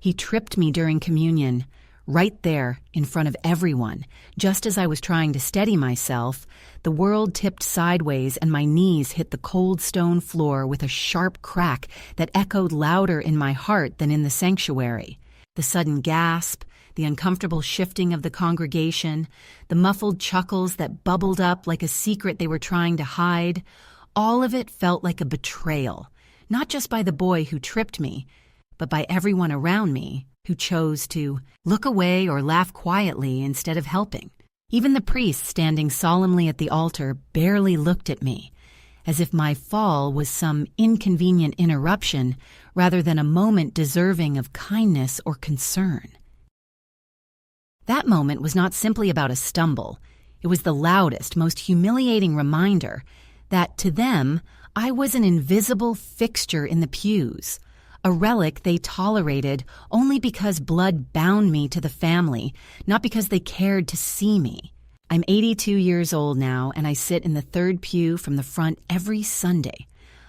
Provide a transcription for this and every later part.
He tripped me during communion, right there in front of everyone. Just as I was trying to steady myself, the world tipped sideways and my knees hit the cold stone floor with a sharp crack that echoed louder in my heart than in the sanctuary. The sudden gasp, the uncomfortable shifting of the congregation, the muffled chuckles that bubbled up like a secret they were trying to hide, all of it felt like a betrayal, not just by the boy who tripped me, but by everyone around me who chose to look away or laugh quietly instead of helping. Even the priest standing solemnly at the altar barely looked at me, as if my fall was some inconvenient interruption rather than a moment deserving of kindness or concern. That moment was not simply about a stumble. It was the loudest, most humiliating reminder that, to them, I was an invisible fixture in the pews, a relic they tolerated only because blood bound me to the family, not because they cared to see me. I'm 82 years old now, and I sit in the third pew from the front every Sunday,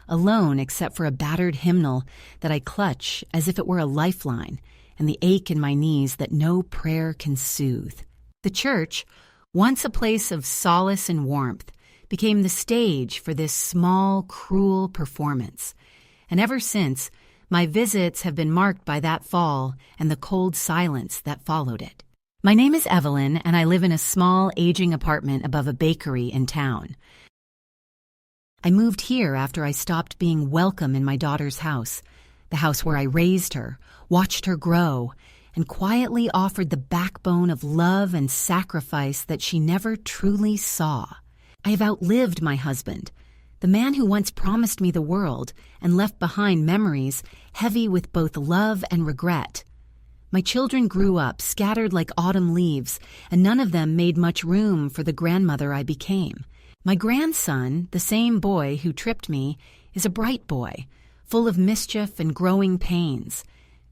alone except for a battered hymnal that I clutch as if it were a lifeline, and the ache in my knees that no prayer can soothe. The church, once a place of solace and warmth, became the stage for this small, cruel performance. And ever since, my visits have been marked by that fall and the cold silence that followed it. My name is Evelyn, and I live in a small, aging apartment above a bakery in town. I moved here after I stopped being welcome in my daughter's house, the house where I raised her, watched her grow, and quietly offered the backbone of love and sacrifice that she never truly saw. I have outlived my husband, the man who once promised me the world and left behind memories heavy with both love and regret. My children grew up, scattered like autumn leaves, and none of them made much room for the grandmother I became. My grandson, the same boy who tripped me, is a bright boy, full of mischief and growing pains.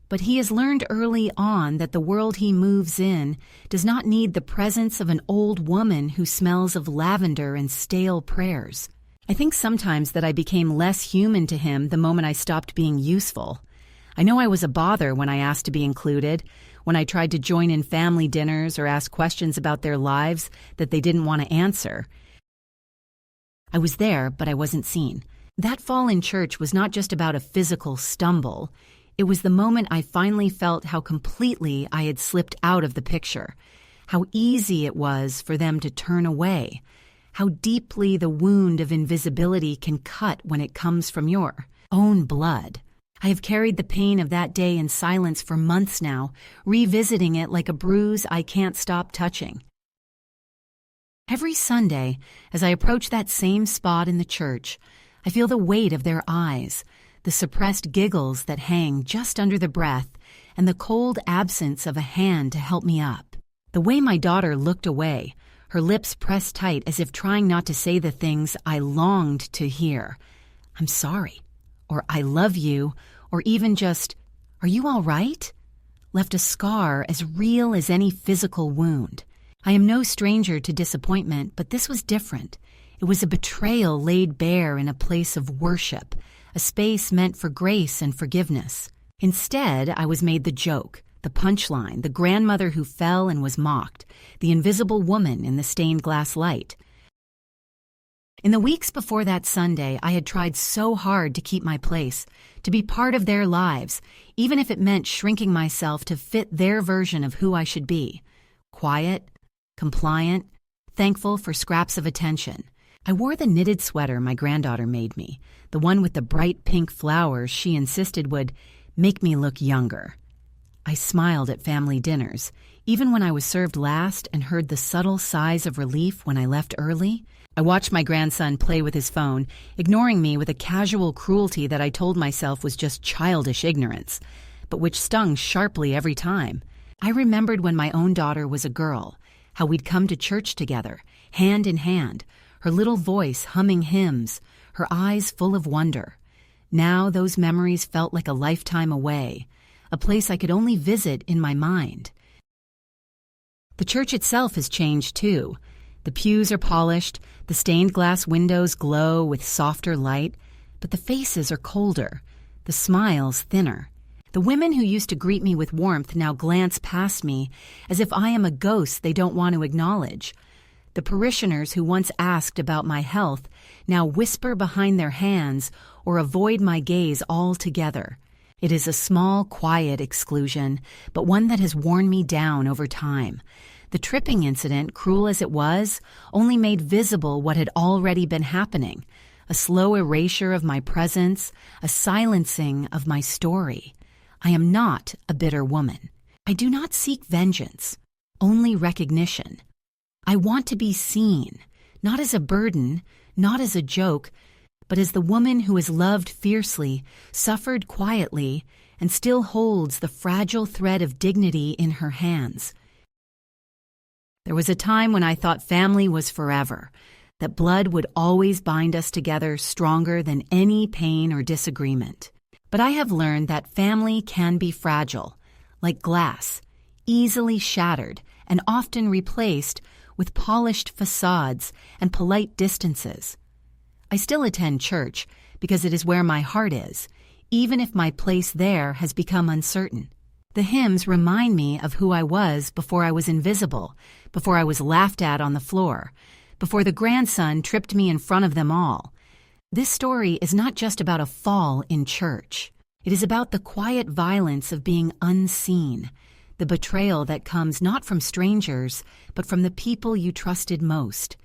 But he has learned early on that the world he moves in does not need the presence of an old woman who smells of lavender and stale prayers. I think sometimes that I became less human to him the moment I stopped being useful. I know I was a bother when I asked to be included, when I tried to join in family dinners or ask questions about their lives that they didn't want to answer. I was there, but I wasn't seen. That fall in church was not just about a physical stumble. It was the moment I finally felt how completely I had slipped out of the picture, how easy it was for them to turn away, how deeply the wound of invisibility can cut when it comes from your own blood. I have carried the pain of that day in silence for months now, revisiting it like a bruise I can't stop touching. Every Sunday, as I approach that same spot in the church, I feel the weight of their eyes, the suppressed giggles that hang just under the breath, and the cold absence of a hand to help me up. The way my daughter looked away, her lips pressed tight as if trying not to say the things I longed to hear. "I'm sorry," or "I love you," or even just, "Are you all right?" left a scar as real as any physical wound. I am no stranger to disappointment, but this was different. It was a betrayal laid bare in a place of worship, a space meant for grace and forgiveness. Instead, I was made the joke, the punchline, the grandmother who fell and was mocked, the invisible woman in the stained glass light. In the weeks before that Sunday, I had tried so hard to keep my place, to be part of their lives, even if it meant shrinking myself to fit their version of who I should be. Quiet, compliant, thankful for scraps of attention. I wore the knitted sweater my granddaughter made me, the one with the bright pink flowers she insisted would make me look younger. I smiled at family dinners, even when I was served last and heard the subtle sighs of relief when I left early. I watched my grandson play with his phone, ignoring me with a casual cruelty that I told myself was just childish ignorance, but which stung sharply every time. I remembered when my own daughter was a girl, how we'd come to church together, hand in hand, her little voice humming hymns, her eyes full of wonder. Now those memories felt like a lifetime away, a place I could only visit in my mind. The church itself has changed too. The pews are polished, the stained glass windows glow with softer light, but the faces are colder, the smiles thinner. The women who used to greet me with warmth now glance past me as if I am a ghost they don't want to acknowledge. The parishioners who once asked about my health now whisper behind their hands or avoid my gaze altogether. It is a small, quiet exclusion, but one that has worn me down over time. The tripping incident, cruel as it was, only made visible what had already been happening. A slow erasure of my presence, a silencing of my story. I am not a bitter woman. I do not seek vengeance, only recognition. I want to be seen, not as a burden, not as a joke, but as the woman who has loved fiercely, suffered quietly, and still holds the fragile thread of dignity in her hands. There was a time when I thought family was forever, that blood would always bind us together stronger than any pain or disagreement. But I have learned that family can be fragile, like glass, easily shattered and often replaced with polished facades and polite distances. I still attend church because it is where my heart is, even if my place there has become uncertain. The hymns remind me of who I was before I was invisible, before I was laughed at on the floor, before the grandson tripped me in front of them all. This story is not just about a fall in church. It is about the quiet violence of being unseen, the betrayal that comes not from strangers, but from the people you trusted most.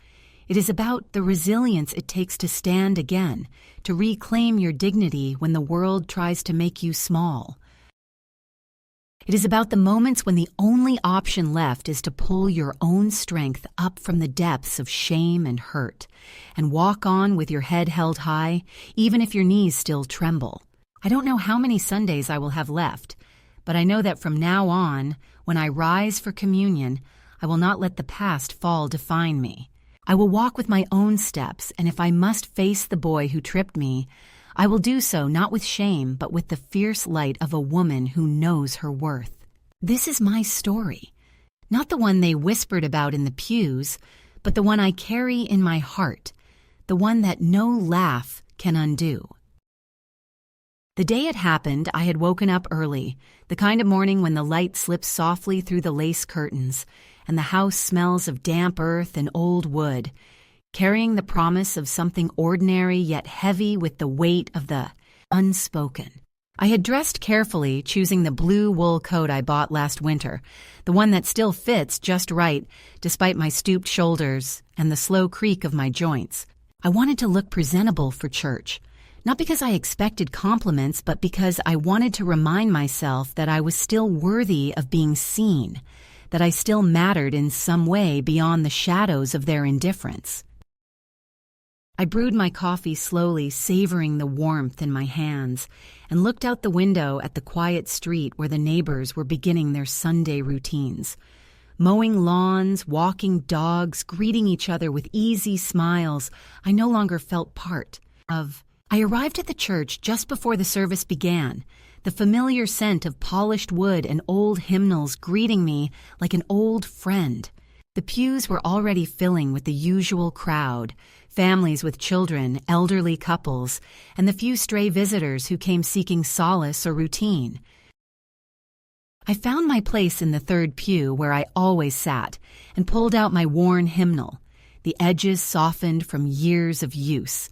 It is about the resilience it takes to stand again, to reclaim your dignity when the world tries to make you small. It is about the moments when the only option left is to pull your own strength up from the depths of shame and hurt, and walk on with your head held high, even if your knees still tremble. I don't know how many Sundays I will have left, but I know that from now on, when I rise for communion, I will not let the past fall define me. I will walk with my own steps, and if I must face the boy who tripped me, I will do so not with shame, but with the fierce light of a woman who knows her worth. This is my story, not the one they whispered about in the pews, but the one I carry in my heart, the one that no laugh can undo. The day it happened, I had woken up early, the kind of morning when the light slips softly through the lace curtains, and the house smells of damp earth and old wood, carrying the promise of something ordinary yet heavy with the weight of the unspoken. I had dressed carefully, choosing the blue wool coat I bought last winter, the one that still fits just right, despite my stooped shoulders and the slow creak of my joints. I wanted to look presentable for church. Not because I expected compliments, but because I wanted to remind myself that I was still worthy of being seen, that I still mattered in some way beyond the shadows of their indifference. I brewed my coffee slowly, savoring the warmth in my hands, and looked out the window at the quiet street where the neighbors were beginning their Sunday routines. Mowing lawns, walking dogs, greeting each other with easy smiles, I no longer felt part of. I arrived at the church just before the service began, the familiar scent of polished wood and old hymnals greeting me like an old friend. The pews were already filling with the usual crowd, families with children, elderly couples, and the few stray visitors who came seeking solace or routine. I found my place in the third pew where I always sat and pulled out my worn hymnal, the edges softened from years of use.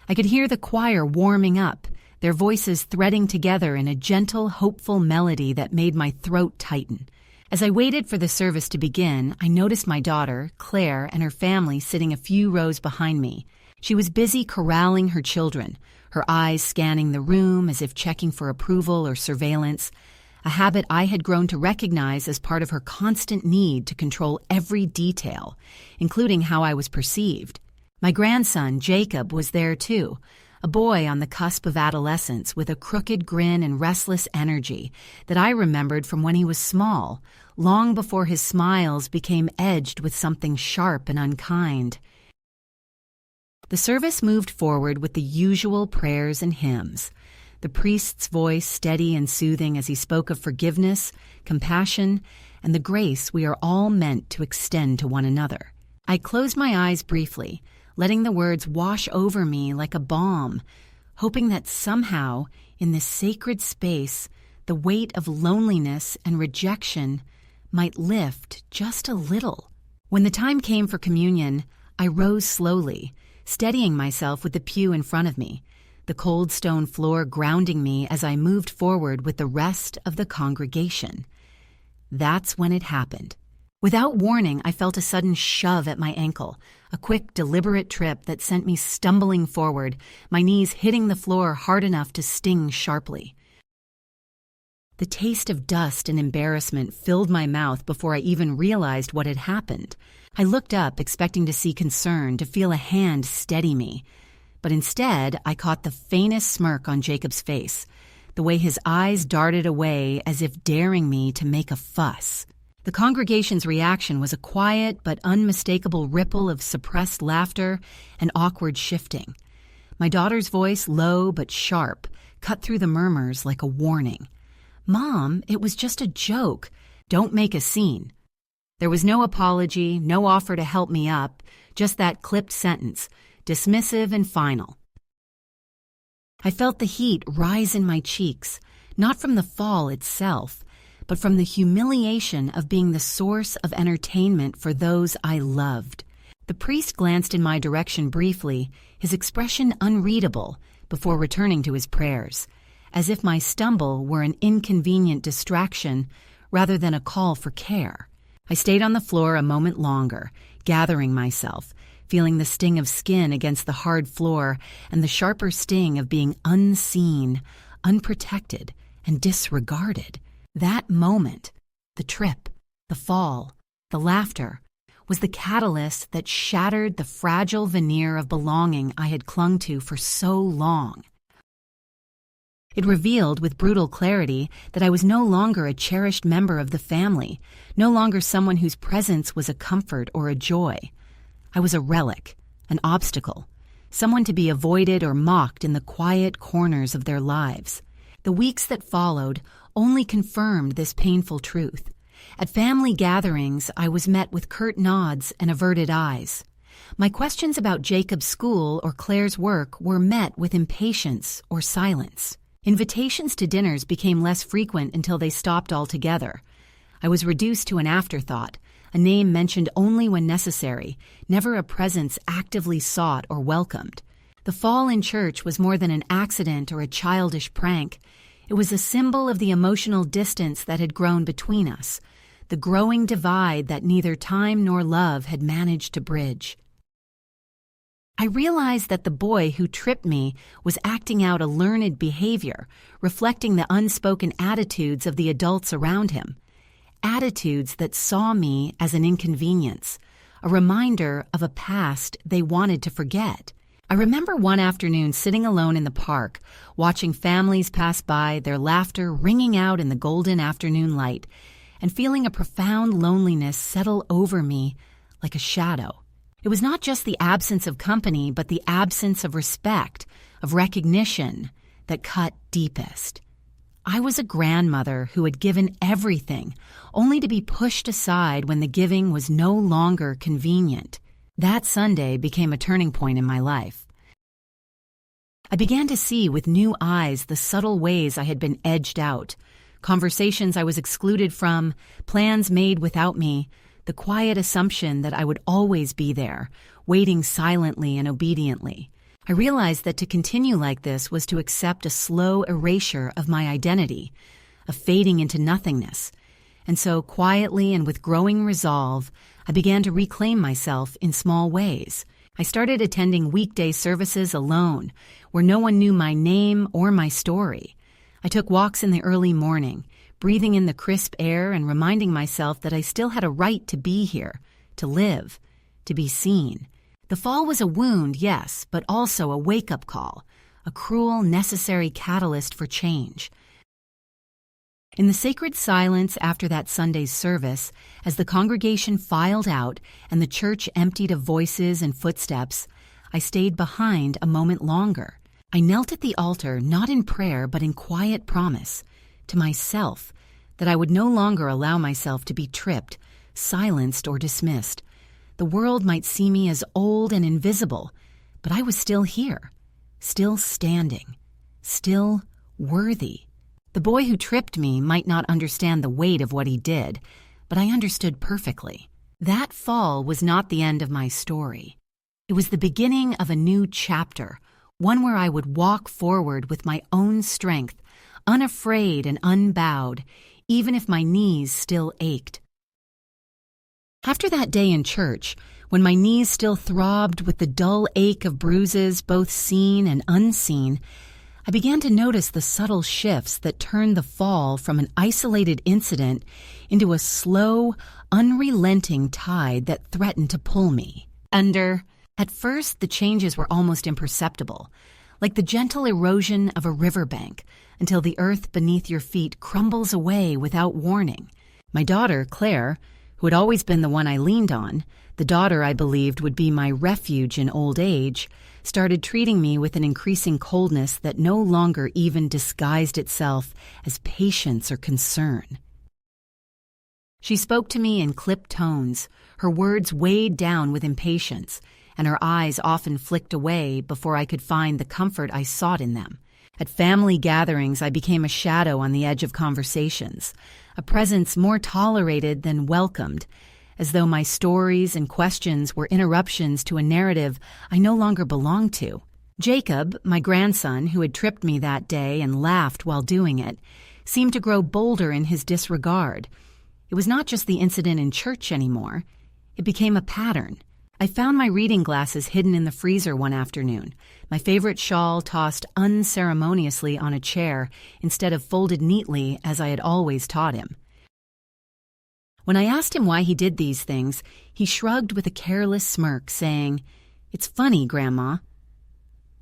I could hear the choir warming up, their voices threading together in a gentle, hopeful melody that made my throat tighten. As I waited for the service to begin, I noticed my daughter, Claire, and her family sitting a few rows behind me. She was busy corralling her children, her eyes scanning the room as if checking for approval or surveillance, a habit I had grown to recognize as part of her constant need to control every detail, including how I was perceived. My grandson, Jacob, was there too, a boy on the cusp of adolescence with a crooked grin and restless energy that I remembered from when he was small, long before his smiles became edged with something sharp and unkind. The service moved forward with the usual prayers and hymns, the priest's voice steady and soothing as he spoke of forgiveness, compassion, and the grace we are all meant to extend to one another. I closed my eyes briefly, letting the words wash over me like a balm, hoping that somehow, in this sacred space, the weight of loneliness and rejection might lift just a little. When the time came for communion, I rose slowly, steadying myself with the pew in front of me, the cold stone floor grounding me as I moved forward with the rest of the congregation. That's when it happened. Without warning, I felt a sudden shove at my ankle, a quick, deliberate trip that sent me stumbling forward, my knees hitting the floor hard enough to sting sharply. The taste of dust and embarrassment filled my mouth before I even realized what had happened. I looked up, expecting to see concern, to feel a hand steady me. But instead, I caught the faintest smirk on Jacob's face, the way his eyes darted away as if daring me to make a fuss. The congregation's reaction was a quiet but unmistakable ripple of suppressed laughter and awkward shifting. My daughter's voice, low but sharp, cut through the murmurs like a warning. "Mom, it was just a joke. Don't make a scene." There was no apology, no offer to help me up, just that clipped sentence, dismissive and final. I felt the heat rise in my cheeks, not from the fall itself, but from the humiliation of being the source of entertainment for those I loved. The priest glanced in my direction briefly, his expression unreadable, before returning to his prayers, as if my stumble were an inconvenient distraction rather than a call for care. I stayed on the floor a moment longer, gathering myself, feeling the sting of skin against the hard floor and the sharper sting of being unseen, unprotected, and disregarded. That moment, the trip, the fall, the laughter, was the catalyst that shattered the fragile veneer of belonging I had clung to for so long. It revealed with brutal clarity that I was no longer a cherished member of the family, no longer someone whose presence was a comfort or a joy. I was a relic, an obstacle, someone to be avoided or mocked in the quiet corners of their lives. The weeks that followed only confirmed this painful truth. At family gatherings, I was met with curt nods and averted eyes. My questions about Jacob's school or Claire's work were met with impatience or silence. Invitations to dinners became less frequent until they stopped altogether. I was reduced to an afterthought, a name mentioned only when necessary, never a presence actively sought or welcomed. The fall in church was more than an accident or a childish prank. It was a symbol of the emotional distance that had grown between us, the growing divide that neither time nor love had managed to bridge. I realized that the boy who tripped me was acting out a learned behavior, reflecting the unspoken attitudes of the adults around him. Attitudes that saw me as an inconvenience, a reminder of a past they wanted to forget. I remember one afternoon sitting alone in the park, watching families pass by, their laughter ringing out in the golden afternoon light, and feeling a profound loneliness settle over me like a shadow. It was not just the absence of company, but the absence of respect, of recognition, that cut deepest. I was a grandmother who had given everything, only to be pushed aside when the giving was no longer convenient. That Sunday became a turning point in my life. I began to see with new eyes the subtle ways I had been edged out, conversations I was excluded from, plans made without me, the quiet assumption that I would always be there, waiting silently and obediently. I realized that to continue like this was to accept a slow erasure of my identity, a fading into nothingness. And so, quietly and with growing resolve, I began to reclaim myself in small ways. I started attending weekday services alone, where no one knew my name or my story. I took walks in the early morning, breathing in the crisp air and reminding myself that I still had a right to be here, to live, to be seen. The fall was a wound, yes, but also a wake-up call, a cruel, necessary catalyst for change. In the sacred silence after that Sunday's service, as the congregation filed out and the church emptied of voices and footsteps, I stayed behind a moment longer. I knelt at the altar, not in prayer but in quiet promise, to myself, that I would no longer allow myself to be tripped, silenced, or dismissed. The world might see me as old and invisible, but I was still here, still standing, still worthy. The boy who tripped me might not understand the weight of what he did, but I understood perfectly. That fall was not the end of my story. It was the beginning of a new chapter, one where I would walk forward with my own strength, unafraid and unbowed, even if my knees still ached. After that day in church, when my knees still throbbed with the dull ache of bruises both seen and unseen, I began to notice the subtle shifts that turned the fall from an isolated incident into a slow, unrelenting tide that threatened to pull me under. At first, the changes were almost imperceptible, like the gentle erosion of a riverbank, until the earth beneath your feet crumbles away without warning. My daughter, Claire, who had always been the one I leaned on, the daughter I believed would be my refuge in old age, started treating me with an increasing coldness that no longer even disguised itself as patience or concern. She spoke to me in clipped tones, her words weighed down with impatience, and her eyes often flicked away before I could find the comfort I sought in them. At family gatherings, I became a shadow on the edge of conversations, a presence more tolerated than welcomed, as though my stories and questions were interruptions to a narrative I no longer belonged to. Jacob, my grandson, who had tripped me that day and laughed while doing it, seemed to grow bolder in his disregard. It was not just the incident in church anymore. It became a pattern. I found my reading glasses hidden in the freezer one afternoon, my favorite shawl tossed unceremoniously on a chair instead of folded neatly as I had always taught him. When I asked him why he did these things, he shrugged with a careless smirk, saying, "It's funny, Grandma."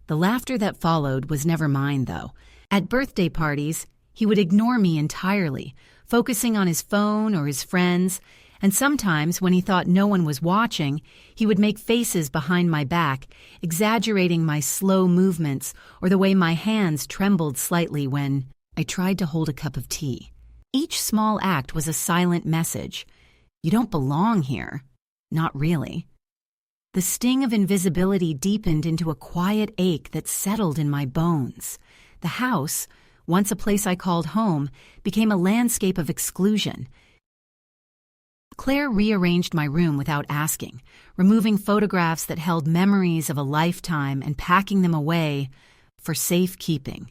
The laughter that followed was never mine, though. At birthday parties, he would ignore me entirely, focusing on his phone or his friends, and sometimes, when he thought no one was watching, he would make faces behind my back, exaggerating my slow movements or the way my hands trembled slightly when I tried to hold a cup of tea. Each small act was a silent message. You don't belong here. Not really. The sting of invisibility deepened into a quiet ache that settled in my bones. The house, once a place I called home, became a landscape of exclusion. Claire rearranged my room without asking, removing photographs that held memories of a lifetime and packing them away for safekeeping.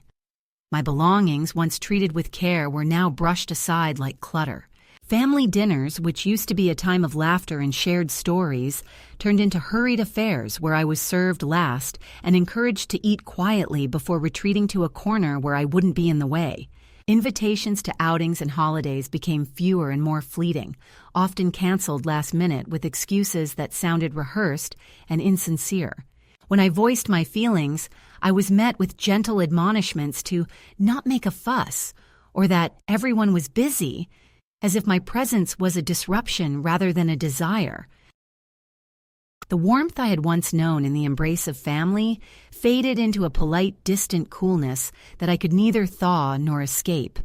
My belongings, once treated with care, were now brushed aside like clutter. Family dinners, which used to be a time of laughter and shared stories, turned into hurried affairs where I was served last and encouraged to eat quietly before retreating to a corner where I wouldn't be in the way. Invitations to outings and holidays became fewer and more fleeting, often canceled last minute with excuses that sounded rehearsed and insincere. When I voiced my feelings, I was met with gentle admonishments to not make a fuss, or that everyone was busy, as if my presence was a disruption rather than a desire. The warmth I had once known in the embrace of family faded into a polite, distant coolness that I could neither thaw nor escape.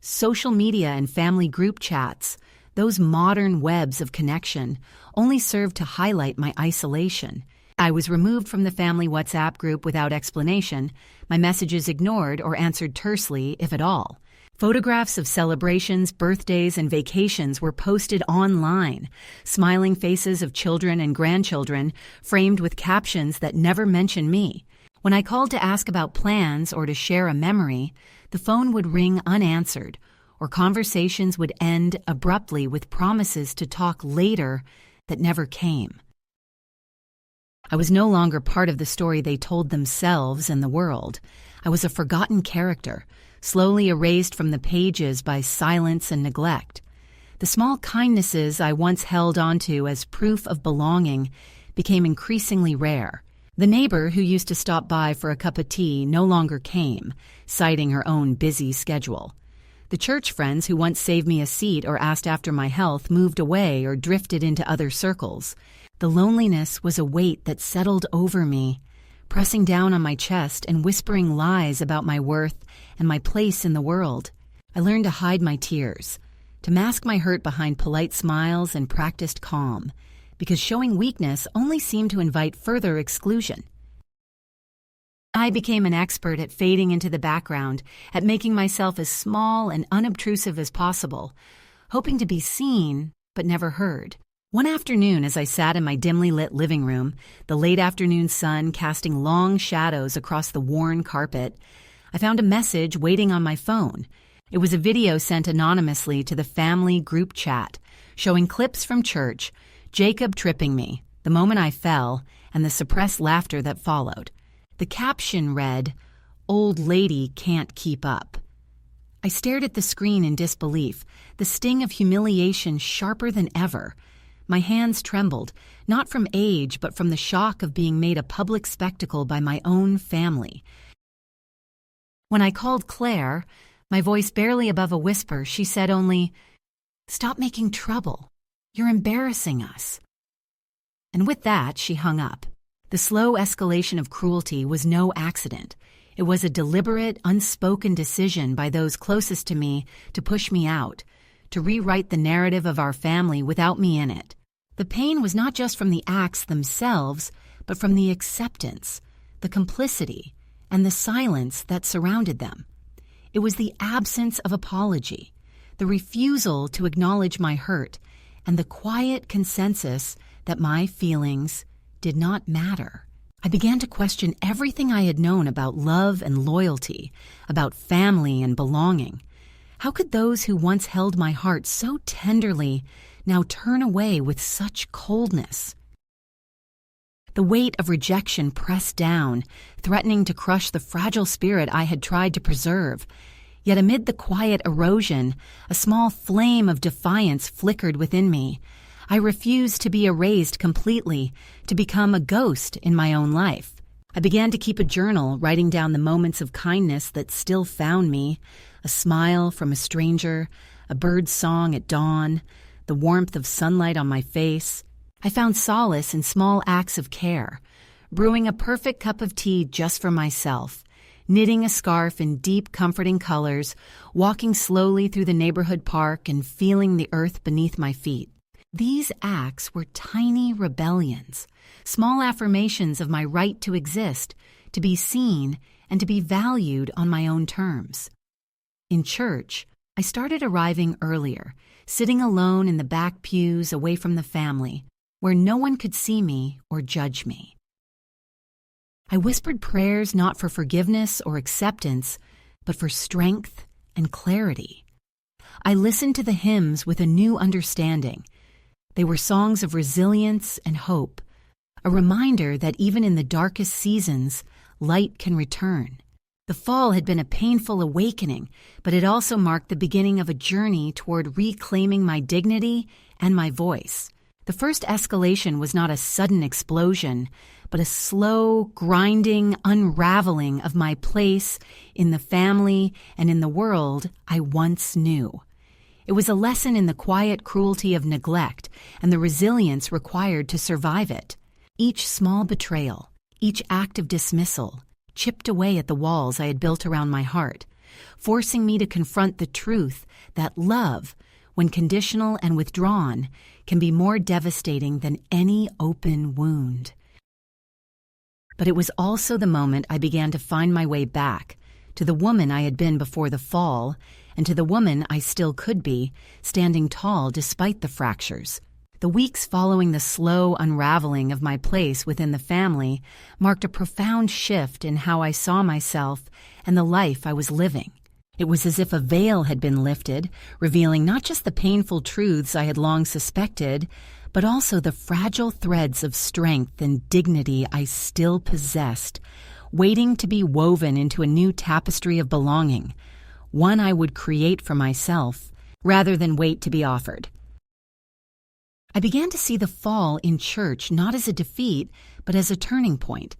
Social media and family group chats, those modern webs of connection, only served to highlight my isolation. I was removed from the family WhatsApp group without explanation, my messages ignored or answered tersely, if at all. Photographs of celebrations, birthdays, and vacations were posted online, smiling faces of children and grandchildren framed with captions that never mention me. When I called to ask about plans or to share a memory, the phone would ring unanswered, or conversations would end abruptly with promises to talk later that never came. I was no longer part of the story they told themselves and the world. I was a forgotten character, slowly erased from the pages by silence and neglect. The small kindnesses I once held onto as proof of belonging became increasingly rare. The neighbor who used to stop by for a cup of tea no longer came, citing her own busy schedule. The church friends who once saved me a seat or asked after my health moved away or drifted into other circles. The loneliness was a weight that settled over me, pressing down on my chest and whispering lies about my worth and my place in the world. I learned to hide my tears, to mask my hurt behind polite smiles and practiced calm, because showing weakness only seemed to invite further exclusion. I became an expert at fading into the background, at making myself as small and unobtrusive as possible, hoping to be seen but never heard. One afternoon, as I sat in my dimly lit living room, the late afternoon sun casting long shadows across the worn carpet, I found a message waiting on my phone. It was a video sent anonymously to the family group chat, showing clips from church, Jacob tripping me, the moment I fell, and the suppressed laughter that followed. The caption read, "Old lady can't keep up." I stared at the screen in disbelief, the sting of humiliation sharper than ever. My hands trembled, not from age, but from the shock of being made a public spectacle by my own family. When I called Claire, my voice barely above a whisper, she said only, "Stop making trouble. You're embarrassing us." And with that, she hung up. The slow escalation of cruelty was no accident. It was a deliberate, unspoken decision by those closest to me to push me out, to rewrite the narrative of our family without me in it. The pain was not just from the acts themselves, but from the acceptance, the complicity, and the silence that surrounded them. It was the absence of apology, the refusal to acknowledge my hurt, and the quiet consensus that my feelings did not matter. I began to question everything I had known about love and loyalty, about family and belonging. How could those who once held my heart so tenderly now turn away with such coldness? The weight of rejection pressed down, threatening to crush the fragile spirit I had tried to preserve. Yet amid the quiet erosion, a small flame of defiance flickered within me. I refused to be erased completely, to become a ghost in my own life. I began to keep a journal, writing down the moments of kindness that still found me, a smile from a stranger, a bird's song at dawn, the warmth of sunlight on my face. I found solace in small acts of care, brewing a perfect cup of tea just for myself, knitting a scarf in deep, comforting colors, walking slowly through the neighborhood park and feeling the earth beneath my feet. These acts were tiny rebellions, small affirmations of my right to exist, to be seen, and to be valued on my own terms. In church, I started arriving earlier, sitting alone in the back pews away from the family, where no one could see me or judge me. I whispered prayers not for forgiveness or acceptance, but for strength and clarity. I listened to the hymns with a new understanding. They were songs of resilience and hope, a reminder that even in the darkest seasons, light can return. The fall had been a painful awakening, but it also marked the beginning of a journey toward reclaiming my dignity and my voice. The first escalation was not a sudden explosion, but a slow, grinding unraveling of my place in the family and in the world I once knew. It was a lesson in the quiet cruelty of neglect and the resilience required to survive it. Each small betrayal, each act of dismissal, chipped away at the walls I had built around my heart, forcing me to confront the truth that love, when conditional and withdrawn, can be more devastating than any open wound. But it was also the moment I began to find my way back to the woman I had been before the fall, and to the woman I still could be, standing tall despite the fractures. The weeks following the slow unraveling of my place within the family marked a profound shift in how I saw myself and the life I was living. It was as if a veil had been lifted, revealing not just the painful truths I had long suspected, but also the fragile threads of strength and dignity I still possessed, waiting to be woven into a new tapestry of belonging, one I would create for myself, rather than wait to be offered. I began to see the fall in church not as a defeat, but as a turning point,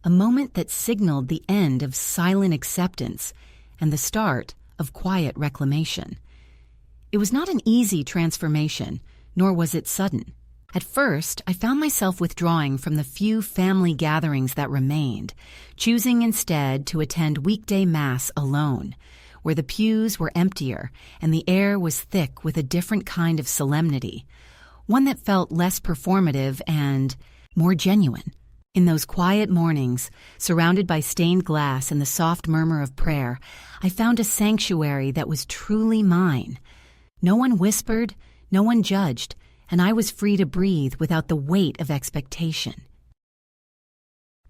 a moment that signaled the end of silent acceptance and the start of quiet reclamation. It was not an easy transformation, nor was it sudden. At first, I found myself withdrawing from the few family gatherings that remained, choosing instead to attend weekday Mass alone, where the pews were emptier and the air was thick with a different kind of solemnity, one that felt less performative and more genuine. In those quiet mornings, surrounded by stained glass and the soft murmur of prayer, I found a sanctuary that was truly mine. No one whispered, no one judged, and I was free to breathe without the weight of expectation.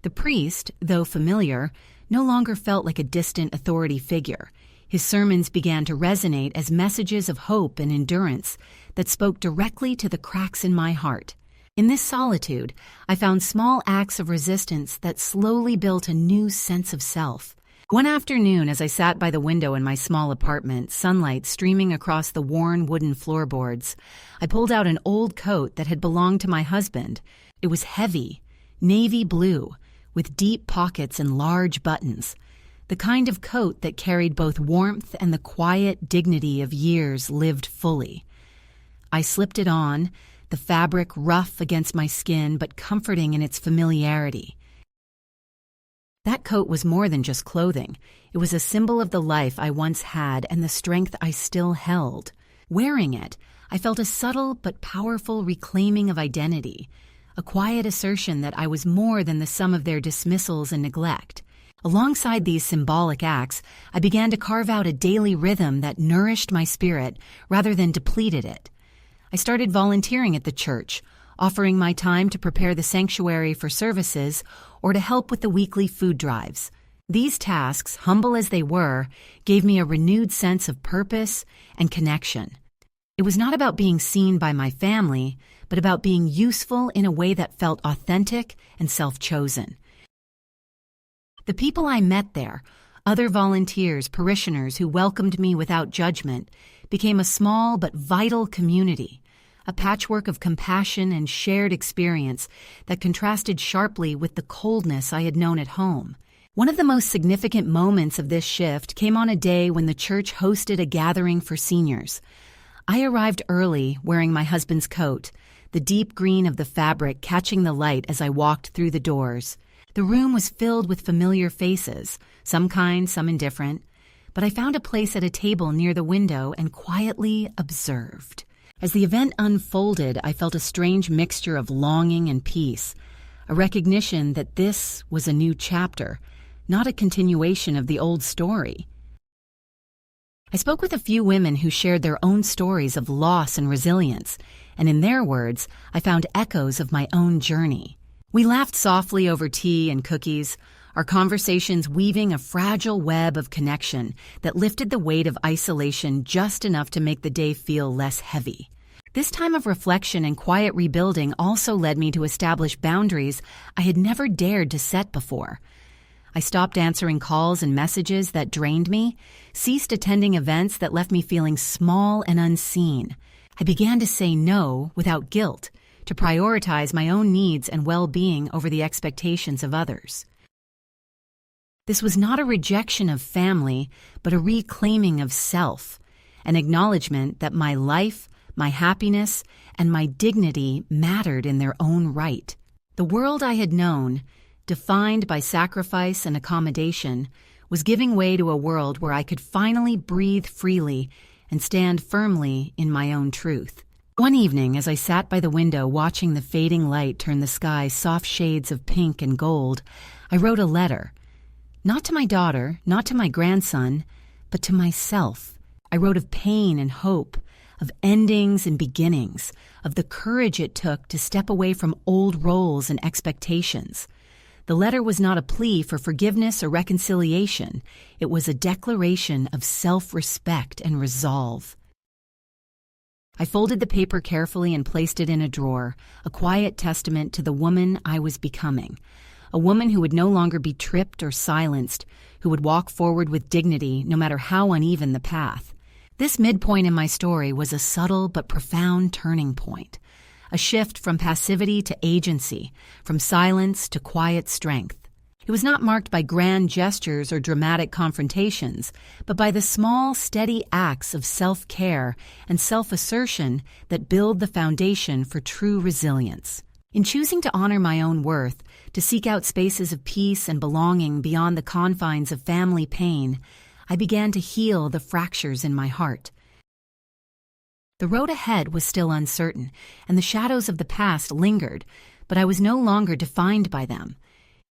The priest, though familiar, no longer felt like a distant authority figure. His sermons began to resonate as messages of hope and endurance that spoke directly to the cracks in my heart. In this solitude, I found small acts of resistance that slowly built a new sense of self. One afternoon, as I sat by the window in my small apartment, sunlight streaming across the worn wooden floorboards, I pulled out an old coat that had belonged to my husband. It was heavy, navy blue, with deep pockets and large buttons, the kind of coat that carried both warmth and the quiet dignity of years lived fully. I slipped it on, the fabric rough against my skin but comforting in its familiarity. That coat was more than just clothing. It was a symbol of the life I once had and the strength I still held. Wearing it, I felt a subtle but powerful reclaiming of identity, a quiet assertion that I was more than the sum of their dismissals and neglect. Alongside these symbolic acts, I began to carve out a daily rhythm that nourished my spirit rather than depleted it. I started volunteering at the church, offering my time to prepare the sanctuary for services or to help with the weekly food drives. These tasks, humble as they were, gave me a renewed sense of purpose and connection. It was not about being seen by my family, but about being useful in a way that felt authentic and self-chosen. The people I met there, other volunteers, parishioners who welcomed me without judgment, became a small but vital community, a patchwork of compassion and shared experience that contrasted sharply with the coldness I had known at home. One of the most significant moments of this shift came on a day when the church hosted a gathering for seniors. I arrived early, wearing my husband's coat, the deep green of the fabric catching the light as I walked through the doors. The room was filled with familiar faces, some kind, some indifferent, but I found a place at a table near the window and quietly observed. As the event unfolded, I felt a strange mixture of longing and peace, a recognition that this was a new chapter, not a continuation of the old story. I spoke with a few women who shared their own stories of loss and resilience, and in their words, I found echoes of my own journey. We laughed softly over tea and cookies, our conversations weaving a fragile web of connection that lifted the weight of isolation just enough to make the day feel less heavy. This time of reflection and quiet rebuilding also led me to establish boundaries I had never dared to set before. I stopped answering calls and messages that drained me, ceased attending events that left me feeling small and unseen. I began to say no without guilt, to prioritize my own needs and well-being over the expectations of others. This was not a rejection of family, but a reclaiming of self, an acknowledgement that my life, my happiness, and my dignity mattered in their own right. The world I had known, defined by sacrifice and accommodation, was giving way to a world where I could finally breathe freely and stand firmly in my own truth. One evening, as I sat by the window watching the fading light turn the sky soft shades of pink and gold, I wrote a letter. Not to my daughter, not to my grandson, but to myself. I wrote of pain and hope, of endings and beginnings, of the courage it took to step away from old roles and expectations. The letter was not a plea for forgiveness or reconciliation. It was a declaration of self-respect and resolve. I folded the paper carefully and placed it in a drawer, a quiet testament to the woman I was becoming, a woman who would no longer be tripped or silenced, who would walk forward with dignity no matter how uneven the path. This midpoint in my story was a subtle but profound turning point, a shift from passivity to agency, from silence to quiet strength. It was not marked by grand gestures or dramatic confrontations, but by the small, steady acts of self-care and self-assertion that build the foundation for true resilience. In choosing to honor my own worth, to seek out spaces of peace and belonging beyond the confines of family pain, I began to heal the fractures in my heart. The road ahead was still uncertain, and the shadows of the past lingered, but I was no longer defined by them.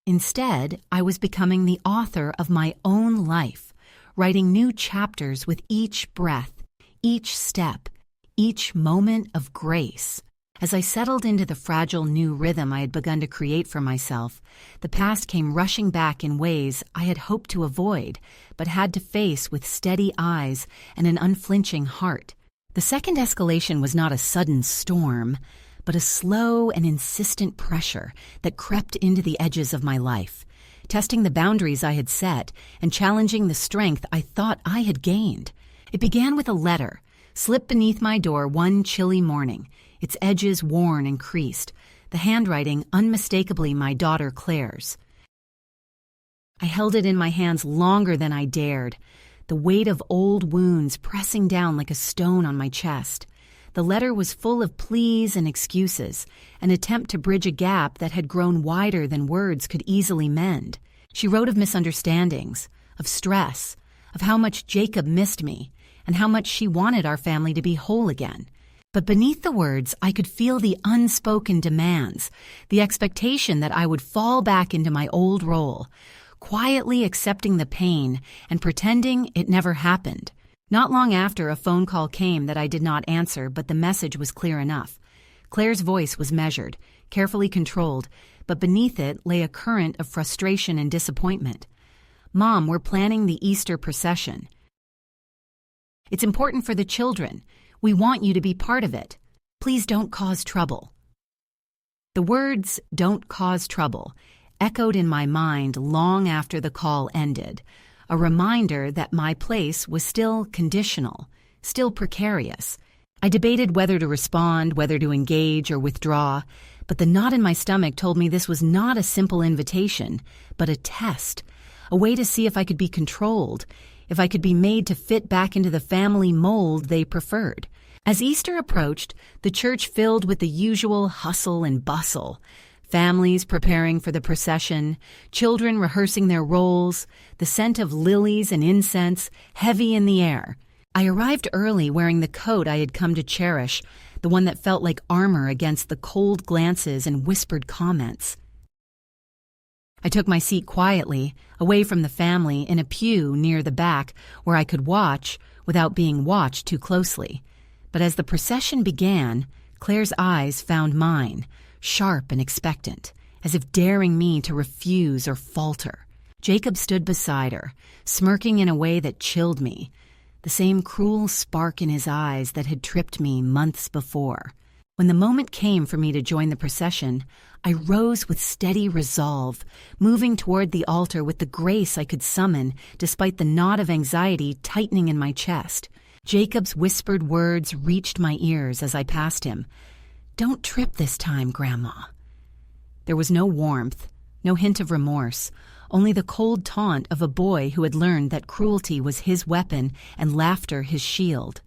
Instead, I was becoming the author of my own life, writing new chapters with each breath, each step, each moment of grace. As I settled into the fragile new rhythm I had begun to create for myself, the past came rushing back in ways I had hoped to avoid, but had to face with steady eyes and an unflinching heart. The second escalation was not a sudden storm, but a slow and insistent pressure that crept into the edges of my life, testing the boundaries I had set and challenging the strength I thought I had gained. It began with a letter, slipped beneath my door one chilly morning, its edges worn and creased, the handwriting unmistakably my daughter Claire's. I held it in my hands longer than I dared, the weight of old wounds pressing down like a stone on my chest. The letter was full of pleas and excuses, an attempt to bridge a gap that had grown wider than words could easily mend. She wrote of misunderstandings, of stress, of how much Jacob missed me, and how much she wanted our family to be whole again. But beneath the words, I could feel the unspoken demands, the expectation that I would fall back into my old role, quietly accepting the pain and pretending it never happened. Not long after, a phone call came that I did not answer, but the message was clear enough. Claire's voice was measured, carefully controlled, but beneath it lay a current of frustration and disappointment. "Mom, we're planning the Easter procession. It's important for the children. We want you to be part of it. Please don't cause trouble." The words, "don't cause trouble," echoed in my mind long after the call ended, a reminder that my place was still conditional, still precarious. I debated whether to respond, whether to engage or withdraw, but the knot in my stomach told me this was not a simple invitation, but a test, a way to see if I could be controlled, if I could be made to fit back into the family mold they preferred. As Easter approached, the church filled with the usual hustle and bustle. Families preparing for the procession, children rehearsing their roles, the scent of lilies and incense heavy in the air. I arrived early wearing the coat I had come to cherish, the one that felt like armor against the cold glances and whispered comments. I took my seat quietly, away from the family, in a pew near the back where I could watch without being watched too closely. But as the procession began, Claire's eyes found mine, sharp and expectant, as if daring me to refuse or falter. Jacob stood beside her, smirking in a way that chilled me, the same cruel spark in his eyes that had tripped me months before. When the moment came for me to join the procession, I rose with steady resolve, moving toward the altar with the grace I could summon despite the knot of anxiety tightening in my chest. Jacob's whispered words reached my ears as I passed him. "Don't trip this time, Grandma." There was no warmth, no hint of remorse, only the cold taunt of a boy who had learned that cruelty was his weapon and laughter his shield.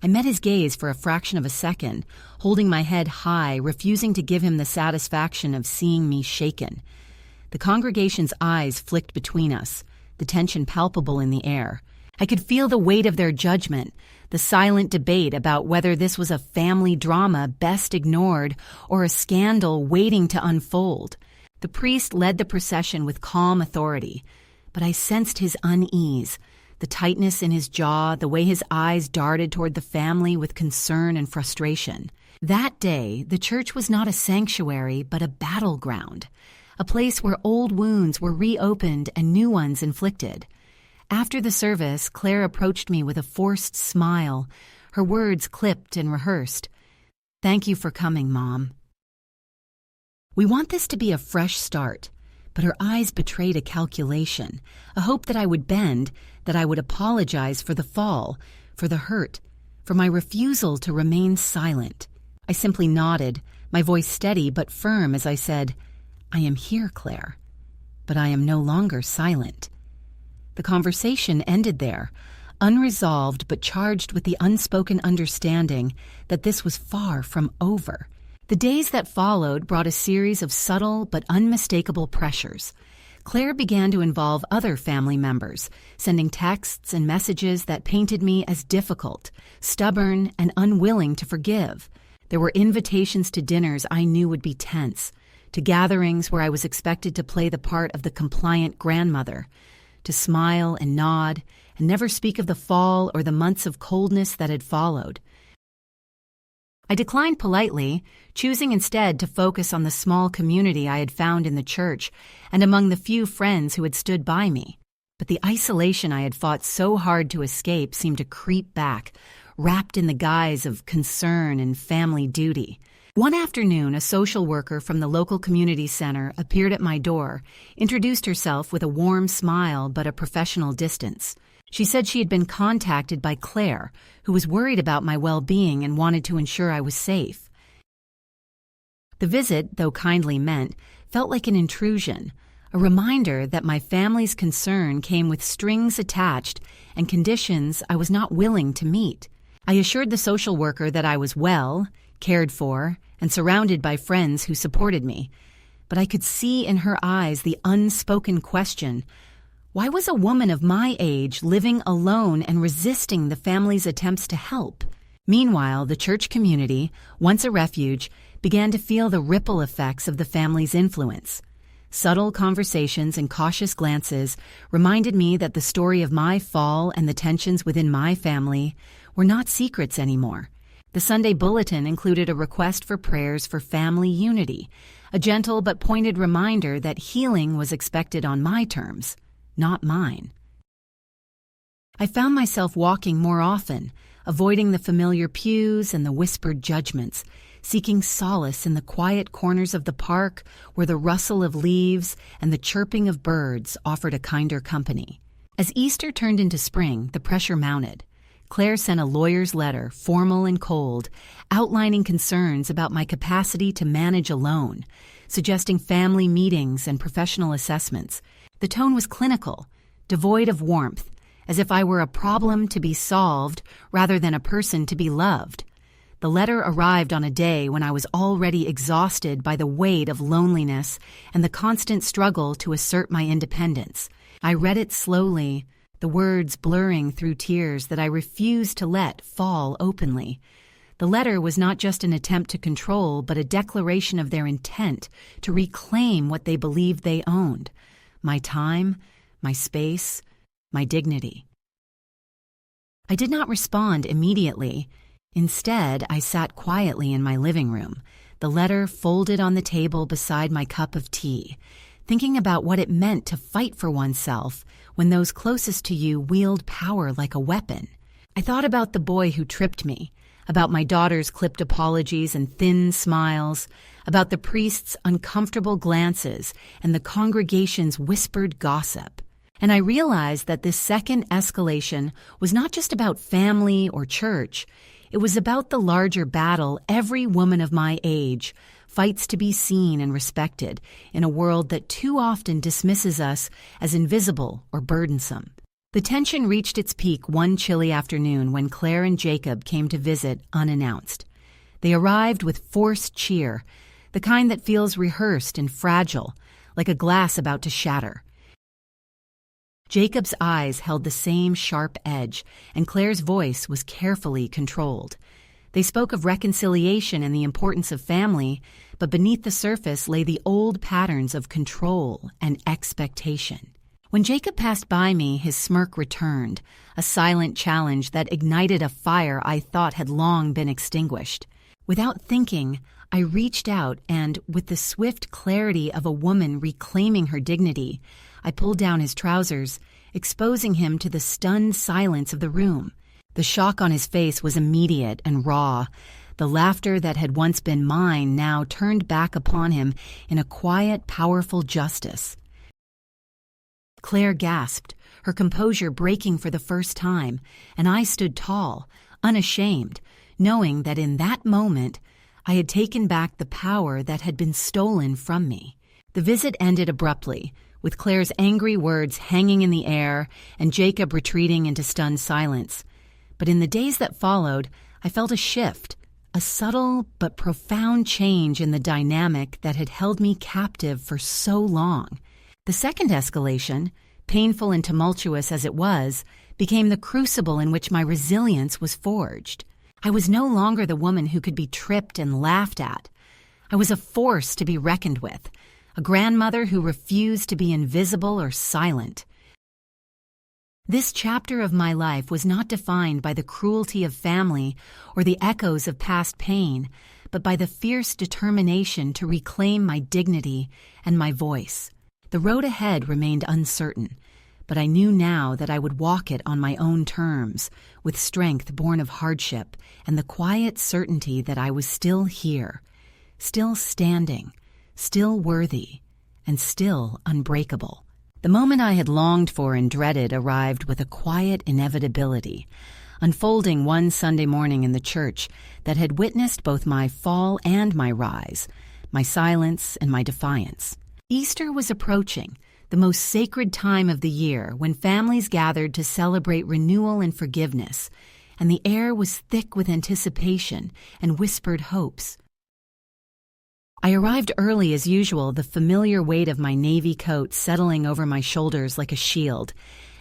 I met his gaze for a fraction of a second, holding my head high, refusing to give him the satisfaction of seeing me shaken. The congregation's eyes flicked between us, the tension palpable in the air. I could feel the weight of their judgment, the silent debate about whether this was a family drama best ignored or a scandal waiting to unfold. The priest led the procession with calm authority, but I sensed his unease, the tightness in his jaw, the way his eyes darted toward the family with concern and frustration. That day, the church was not a sanctuary, but a battleground, a place where old wounds were reopened and new ones inflicted. After the service, Claire approached me with a forced smile, her words clipped and rehearsed. "Thank you for coming, Mom." We want this to be a fresh start, but her eyes betrayed a calculation, a hope that I would bend, that I would apologize for the fall, for the hurt, for my refusal to remain silent. I simply nodded, my voice steady but firm as I said, "I am here, Claire, but I am no longer silent." The conversation ended there, unresolved but charged with the unspoken understanding that this was far from over. The days that followed brought a series of subtle but unmistakable pressures. Claire began to involve other family members, sending texts and messages that painted me as difficult, stubborn, and unwilling to forgive. There were invitations to dinners I knew would be tense, to gatherings where I was expected to play the part of the compliant grandmother, to smile and nod and never speak of the fall or the months of coldness that had followed. I declined politely, choosing instead to focus on the small community I had found in the church and among the few friends who had stood by me. But the isolation I had fought so hard to escape seemed to creep back, wrapped in the guise of concern and family duty. One afternoon, a social worker from the local community center appeared at my door, introduced herself with a warm smile but a professional distance. She said she had been contacted by Claire, who was worried about my well-being and wanted to ensure I was safe. The visit, though kindly meant, felt like an intrusion, a reminder that my family's concern came with strings attached and conditions I was not willing to meet. I assured the social worker that I was well, cared for, and surrounded by friends who supported me, but I could see in her eyes the unspoken question: why was a woman of my age living alone and resisting the family's attempts to help? Meanwhile, the church community, once a refuge, began to feel the ripple effects of the family's influence. Subtle conversations and cautious glances reminded me that the story of my fall and the tensions within my family were not secrets anymore. The Sunday bulletin included a request for prayers for family unity, a gentle but pointed reminder that healing was expected on my terms, not mine. I found myself walking more often, avoiding the familiar pews and the whispered judgments, seeking solace in the quiet corners of the park where the rustle of leaves and the chirping of birds offered a kinder company. As Easter turned into spring, the pressure mounted. Claire sent a lawyer's letter, formal and cold, outlining concerns about my capacity to manage alone, suggesting family meetings and professional assessments. The tone was clinical, devoid of warmth, as if I were a problem to be solved rather than a person to be loved. The letter arrived on a day when I was already exhausted by the weight of loneliness and the constant struggle to assert my independence. I read it slowly, the words blurring through tears that I refused to let fall openly. The letter was not just an attempt to control, but a declaration of their intent to reclaim what they believed they owned: my time, my space, my dignity. I did not respond immediately. Instead, I sat quietly in my living room, the letter folded on the table beside my cup of tea, thinking about what it meant to fight for oneself when those closest to you wield power like a weapon. I thought about the boy who tripped me, about my daughter's clipped apologies and thin smiles, about the priest's uncomfortable glances and the congregation's whispered gossip. And I realized that this second escalation was not just about family or church. It was about the larger battle every woman of my age fights to be seen and respected in a world that too often dismisses us as invisible or burdensome. The tension reached its peak one chilly afternoon when Claire and Jacob came to visit unannounced. They arrived with forced cheer, the kind that feels rehearsed and fragile, like a glass about to shatter. Jacob's eyes held the same sharp edge, and Claire's voice was carefully controlled. They spoke of reconciliation and the importance of family, but beneath the surface lay the old patterns of control and expectation. When Jacob passed by me, his smirk returned, a silent challenge that ignited a fire I thought had long been extinguished. Without thinking, I reached out and, with the swift clarity of a woman reclaiming her dignity, I pulled down his trousers, exposing him to the stunned silence of the room. The shock on his face was immediate and raw. The laughter that had once been mine now turned back upon him in a quiet, powerful justice. Claire gasped, her composure breaking for the first time, and I stood tall, unashamed, knowing that in that moment I had taken back the power that had been stolen from me. The visit ended abruptly, with Claire's angry words hanging in the air and Jacob retreating into stunned silence. But in the days that followed, I felt a shift, a subtle but profound change in the dynamic that had held me captive for so long. The second escalation, painful and tumultuous as it was, became the crucible in which my resilience was forged. I was no longer the woman who could be tripped and laughed at. I was a force to be reckoned with, a grandmother who refused to be invisible or silent. This chapter of my life was not defined by the cruelty of family or the echoes of past pain, but by the fierce determination to reclaim my dignity and my voice. The road ahead remained uncertain, but I knew now that I would walk it on my own terms, with strength born of hardship and the quiet certainty that I was still here, still standing, still worthy, and still unbreakable. The moment I had longed for and dreaded arrived with a quiet inevitability, unfolding one Sunday morning in the church that had witnessed both my fall and my rise, my silence and my defiance. Easter was approaching, the most sacred time of the year when families gathered to celebrate renewal and forgiveness, and the air was thick with anticipation and whispered hopes. I arrived early as usual, the familiar weight of my navy coat settling over my shoulders like a shield,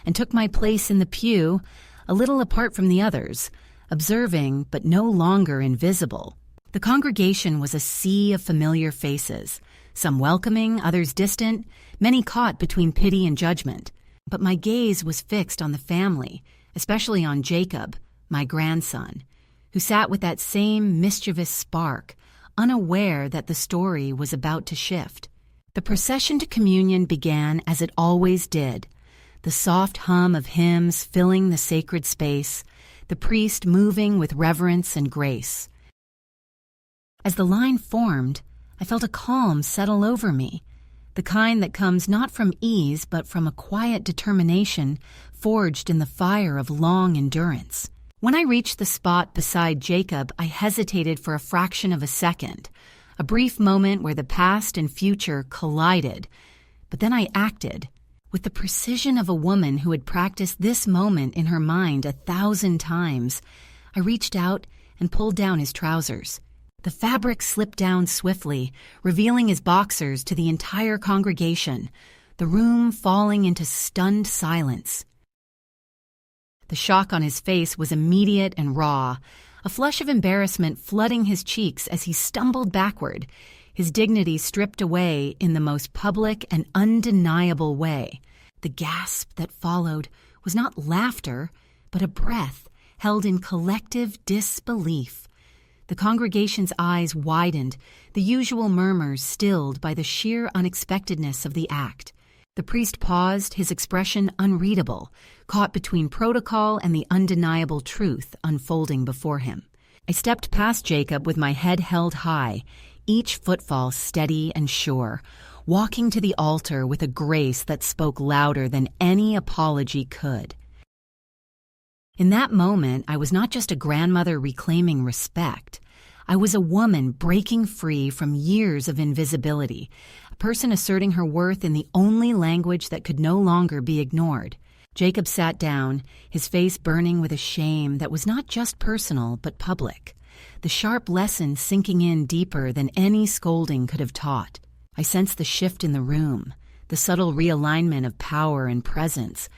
and took my place in the pew, a little apart from the others, observing but no longer invisible. The congregation was a sea of familiar faces, some welcoming, others distant, many caught between pity and judgment. But my gaze was fixed on the family, especially on Jacob, my grandson, who sat with that same mischievous spark, unaware that the story was about to shift. The procession to communion began as it always did, the soft hum of hymns filling the sacred space, the priest moving with reverence and grace. As the line formed, I felt a calm settle over me, the kind that comes not from ease but from a quiet determination forged in the fire of long endurance. When I reached the spot beside Jacob, I hesitated for a fraction of a second, a brief moment where the past and future collided. But then I acted, with the precision of a woman who had practiced this moment in her mind 1,000 times. I reached out and pulled down his trousers. The fabric slipped down swiftly, revealing his boxers to the entire congregation, the room falling into stunned silence. The shock on his face was immediate and raw, a flush of embarrassment flooding his cheeks as he stumbled backward, his dignity stripped away in the most public and undeniable way. The gasp that followed was not laughter, but a breath held in collective disbelief. The congregation's eyes widened, the usual murmurs stilled by the sheer unexpectedness of the act. The priest paused, his expression unreadable, caught between protocol and the undeniable truth unfolding before him. I stepped past Jacob with my head held high, each footfall steady and sure, walking to the altar with a grace that spoke louder than any apology could. In that moment, I was not just a grandmother reclaiming respect. I was a woman breaking free from years of invisibility, a person asserting her worth in the only language that could no longer be ignored. Jacob sat down, his face burning with a shame that was not just personal but public, the sharp lesson sinking in deeper than any scolding could have taught. I sensed the shift in the room, the subtle realignment of power and presence,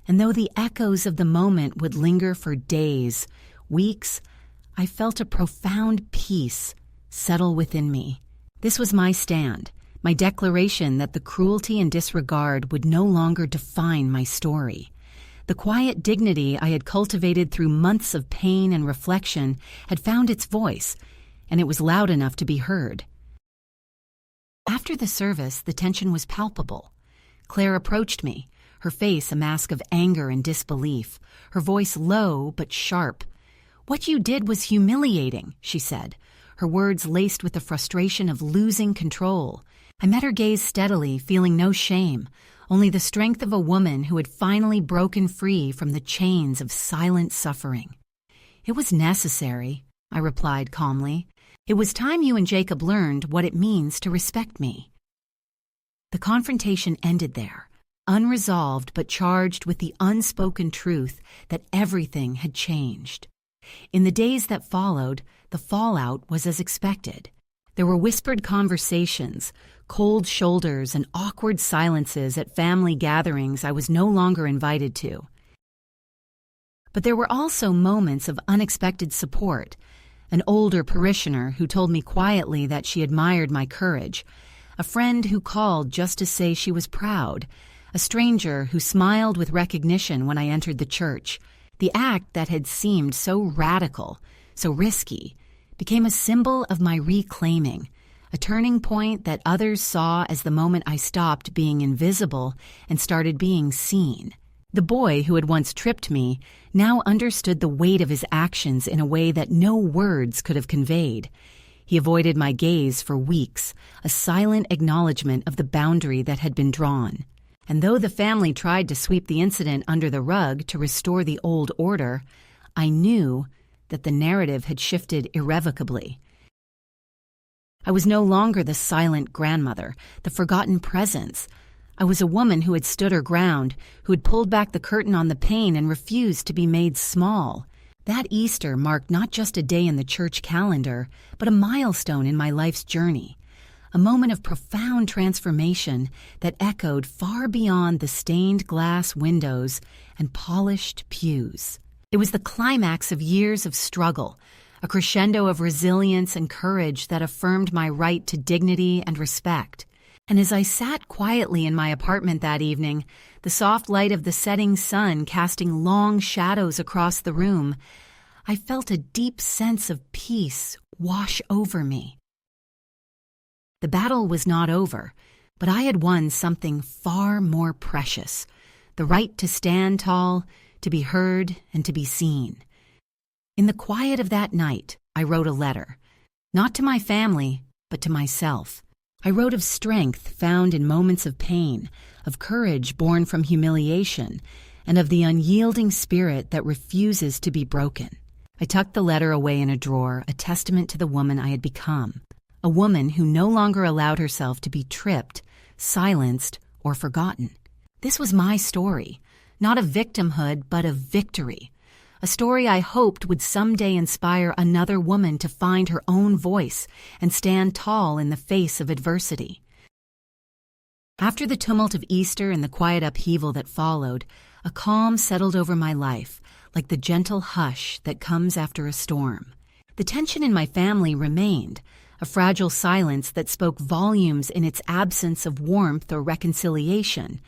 and though the echoes of the moment would linger for days, weeks, I felt a profound peace settle within me. This was my stand, my declaration that the cruelty and disregard would no longer define my story. The quiet dignity I had cultivated through months of pain and reflection had found its voice, and it was loud enough to be heard. After the service, the tension was palpable. Claire approached me, her face a mask of anger and disbelief, her voice low but sharp. "What you did was humiliating," she said, her words laced with the frustration of losing control. I met her gaze steadily, feeling no shame, only the strength of a woman who had finally broken free from the chains of silent suffering. "It was necessary," I replied calmly. "It was time you and Jacob learned what it means to respect me." The confrontation ended there, unresolved but charged with the unspoken truth that everything had changed. In the days that followed, the fallout was as expected. There were whispered conversations, cold shoulders, and awkward silences at family gatherings I was no longer invited to. But there were also moments of unexpected support. An older parishioner who told me quietly that she admired my courage, a friend who called just to say she was proud, a stranger who smiled with recognition when I entered the church. The act that had seemed so radical, so risky, became a symbol of my reclaiming, a turning point that others saw as the moment I stopped being invisible and started being seen. The boy who had once tripped me now understood the weight of his actions in a way that no words could have conveyed. He avoided my gaze for weeks, a silent acknowledgement of the boundary that had been drawn. And though the family tried to sweep the incident under the rug to restore the old order, I knew that the narrative had shifted irrevocably. I was no longer the silent grandmother, the forgotten presence. I was a woman who had stood her ground, who had pulled back the curtain on the pain and refused to be made small. That Easter marked not just a day in the church calendar, but a milestone in my life's journey, a moment of profound transformation that echoed far beyond the stained glass windows and polished pews. It was the climax of years of struggle, a crescendo of resilience and courage that affirmed my right to dignity and respect. And as I sat quietly in my apartment that evening, the soft light of the setting sun casting long shadows across the room, I felt a deep sense of peace wash over me. The battle was not over, but I had won something far more precious, the right to stand tall, to be heard, and to be seen. In the quiet of that night, I wrote a letter, not to my family, but to myself. I wrote of strength found in moments of pain, of courage born from humiliation, and of the unyielding spirit that refuses to be broken. I tucked the letter away in a drawer, a testament to the woman I had become, a woman who no longer allowed herself to be tripped, silenced, or forgotten. This was my story, not of victimhood, but of victory. A story I hoped would someday inspire another woman to find her own voice and stand tall in the face of adversity. After the tumult of Easter and the quiet upheaval that followed, a calm settled over my life, like the gentle hush that comes after a storm. The tension in my family remained, a fragile silence that spoke volumes in its absence of warmth or reconciliation.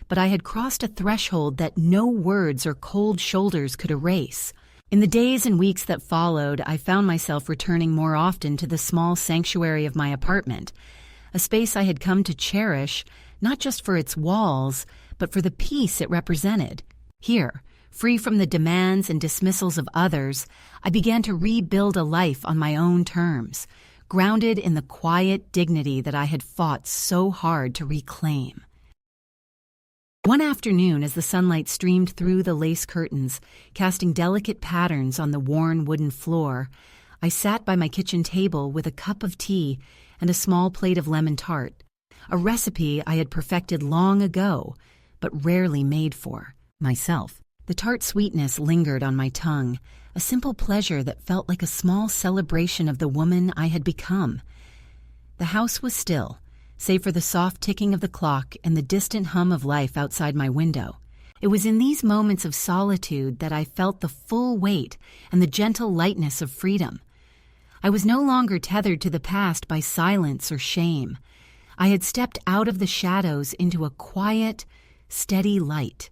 But I had crossed a threshold that no words or cold shoulders could erase. In the days and weeks that followed, I found myself returning more often to the small sanctuary of my apartment, a space I had come to cherish, not just for its walls, but for the peace it represented. Here, free from the demands and dismissals of others, I began to rebuild a life on my own terms, grounded in the quiet dignity that I had fought so hard to reclaim. One afternoon, as the sunlight streamed through the lace curtains, casting delicate patterns on the worn wooden floor, I sat by my kitchen table with a cup of tea and a small plate of lemon tart, a recipe I had perfected long ago, but rarely made for myself. The tart sweetness lingered on my tongue, a simple pleasure that felt like a small celebration of the woman I had become. The house was still, save for the soft ticking of the clock and the distant hum of life outside my window. It was in these moments of solitude that I felt the full weight and the gentle lightness of freedom. I was no longer tethered to the past by silence or shame. I had stepped out of the shadows into a quiet, steady light.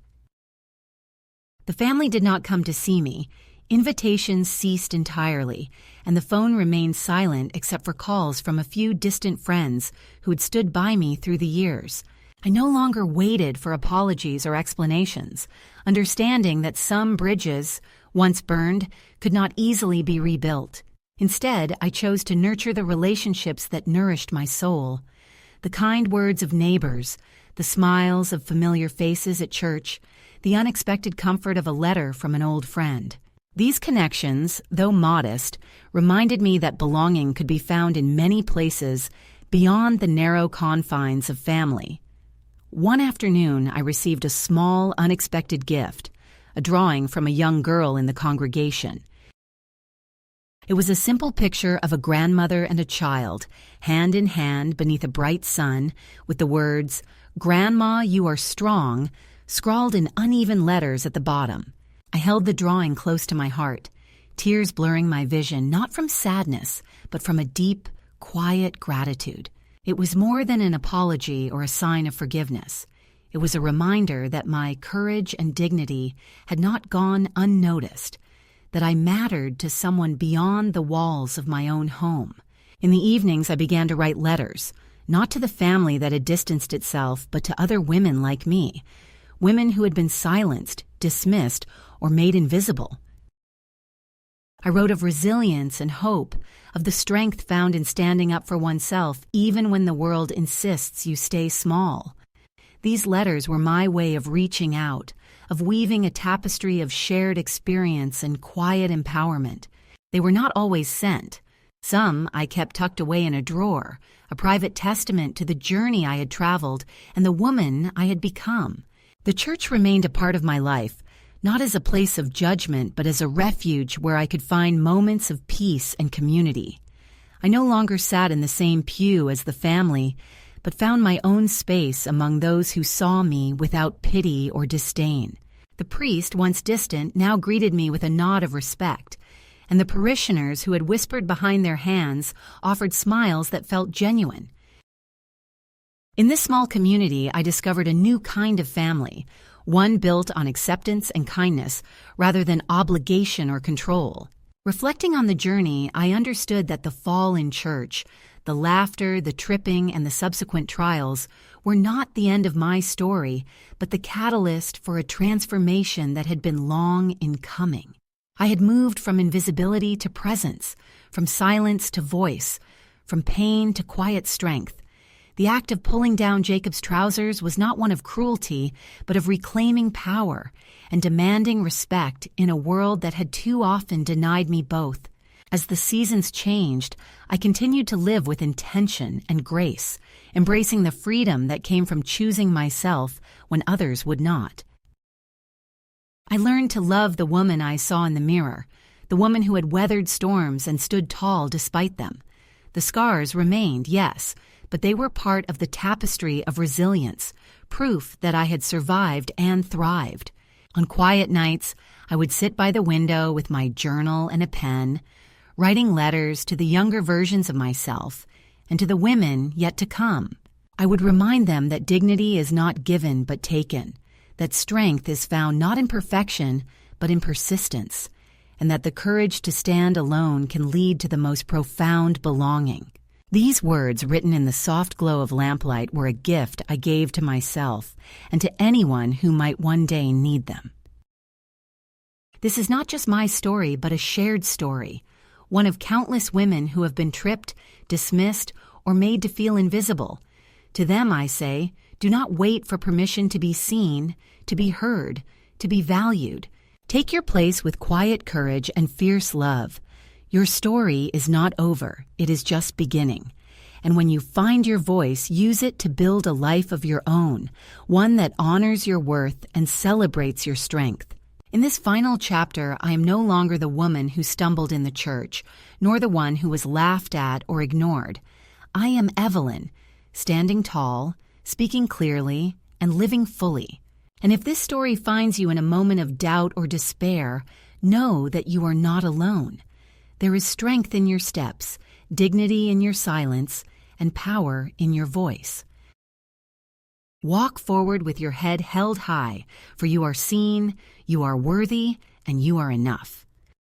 The family did not come to see me. Invitations ceased entirely, and the phone remained silent except for calls from a few distant friends who had stood by me through the years. I no longer waited for apologies or explanations, understanding that some bridges, once burned, could not easily be rebuilt. Instead, I chose to nurture the relationships that nourished my soul. The kind words of neighbors, the smiles of familiar faces at church, the unexpected comfort of a letter from an old friend. These connections, though modest, reminded me that belonging could be found in many places beyond the narrow confines of family. One afternoon, I received a small, unexpected gift, a drawing from a young girl in the congregation. It was a simple picture of a grandmother and a child, hand in hand beneath a bright sun, with the words, "Grandma, you are strong," scrawled in uneven letters at the bottom. I held the drawing close to my heart, tears blurring my vision, not from sadness, but from a deep, quiet gratitude. It was more than an apology or a sign of forgiveness. It was a reminder that my courage and dignity had not gone unnoticed, that I mattered to someone beyond the walls of my own home. In the evenings, I began to write letters, not to the family that had distanced itself, but to other women like me, women who had been silenced, dismissed, or made invisible. I wrote of resilience and hope, of the strength found in standing up for oneself even when the world insists you stay small. These letters were my way of reaching out, of weaving a tapestry of shared experience and quiet empowerment. They were not always sent. Some I kept tucked away in a drawer, a private testament to the journey I had traveled and the woman I had become. The church remained a part of my life, not as a place of judgment, but as a refuge where I could find moments of peace and community. I no longer sat in the same pew as the family, but found my own space among those who saw me without pity or disdain. The priest, once distant, now greeted me with a nod of respect, and the parishioners who had whispered behind their hands offered smiles that felt genuine. In this small community, I discovered a new kind of family, one built on acceptance and kindness rather than obligation or control. Reflecting on the journey, I understood that the fall in church, the laughter, the tripping, and the subsequent trials were not the end of my story, but the catalyst for a transformation that had been long in coming. I had moved from invisibility to presence, from silence to voice, from pain to quiet strength. The act of pulling down Jacob's trousers was not one of cruelty, but of reclaiming power and demanding respect in a world that had too often denied me both. As the seasons changed, I continued to live with intention and grace, embracing the freedom that came from choosing myself when others would not. I learned to love the woman I saw in the mirror, the woman who had weathered storms and stood tall despite them. The scars remained, yes, but they were part of the tapestry of resilience, proof that I had survived and thrived. On quiet nights, I would sit by the window with my journal and a pen, writing letters to the younger versions of myself and to the women yet to come. I would remind them that dignity is not given but taken, that strength is found not in perfection but in persistence, and that the courage to stand alone can lead to the most profound belonging. These words, written in the soft glow of lamplight, were a gift I gave to myself and to anyone who might one day need them. This is not just my story, but a shared story, one of countless women who have been tripped, dismissed, or made to feel invisible. To them I say, do not wait for permission to be seen, to be heard, to be valued. Take your place with quiet courage and fierce love. Your story is not over, it is just beginning. And when you find your voice, use it to build a life of your own, one that honors your worth and celebrates your strength. In this final chapter, I am no longer the woman who stumbled in the church, nor the one who was laughed at or ignored. I am Evelyn, standing tall, speaking clearly, and living fully. And if this story finds you in a moment of doubt or despair, know that you are not alone. There is strength in your steps, dignity in your silence, and power in your voice. Walk forward with your head held high, for you are seen, you are worthy, and you are enough.